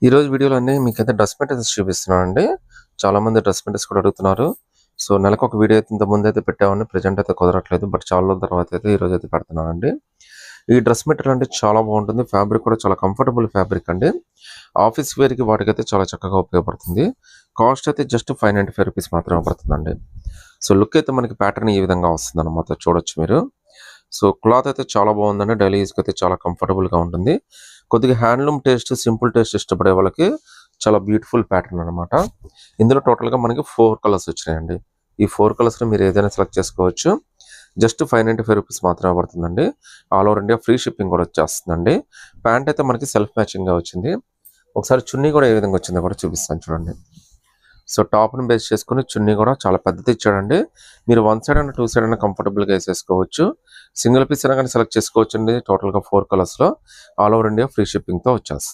ఈరోజు వీడియోలో అన్నీ మీకైతే డ్రెస్ మెటీరియల్స్ చూపిస్తున్నానండి. చాలామంది డ్రెస్ మెటీరియల్స్ కూడా అడుగుతున్నారు. సో నెలకు ఒక వీడియో అయితే ఇంత ముందైతే పెట్టామని ప్రెజెంట్ అయితే కుదరట్లేదు. బట్ చాలా రోజుల తర్వాత అయితే ఈరోజు అయితే పెడుతున్నానండి. ఈ డ్రెస్ మెటీరియల్ అంటే చాలా బాగుంటుంది. ఫ్యాబ్రిక్ కూడా చాలా కంఫర్టబుల్ ఫ్యాబ్రిక్ అండి. ఆఫీస్ వేర్కి వాటికైతే చాలా చక్కగా ఉపయోగపడుతుంది. కాస్ట్ అయితే జస్ట్ ₹595 మాత్రమే పడుతుందండి. సో లుక్ అయితే మనకి ప్యాటర్న్ ఈ విధంగా వస్తుంది అనమాట, చూడొచ్చు మీరు. సో క్లాత్ అయితే చాలా బాగుందండి. డైలీ యూస్కి అయితే చాలా కంఫర్టబుల్గా ఉంటుంది. కొద్దిగా హ్యాండ్లూమ్ టేస్ట్, సింపుల్ టేస్ట్ ఇష్టపడే వాళ్ళకి చాలా బ్యూటిఫుల్ ప్యాటర్న్ అనమాట. ఇందులో టోటల్గా మనకి 4 కలర్స్ వచ్చినాయండి. ఈ 4 కలర్స్లో మీరు ఏదైనా సెలెక్ట్ చేసుకోవచ్చు. జస్ట్ ₹595 మాత్రమే పడుతుందండి. All over India free shipping కూడా వచ్చేస్తుందండి. ప్యాంట్ అయితే మనకి సెల్ఫ్ మ్యాచింగ్గా వచ్చింది. ఒకసారి చున్నీ కూడా ఏ విధంగా వచ్చిందో కూడా చూపిస్తాను చూడండి. సో టాప్ని బేస్ చేసుకుని చున్నీ కూడా చాలా పెద్దది ఇచ్చాడండి. మీరు 1 సైడ్ అయినా 2 సైడ్ అయినా కంఫర్టబుల్గా వేసేసుకోవచ్చు. సింగిల్ పీస్ అయినా కానీ సెలెక్ట్ చేసుకోవచ్చు అండి. టోటల్గా 4 కలర్స్లో ఆల్ ఓవర్ ఇండియా ఫ్రీ షిప్పింగ్తో వచ్చేస్తుంది.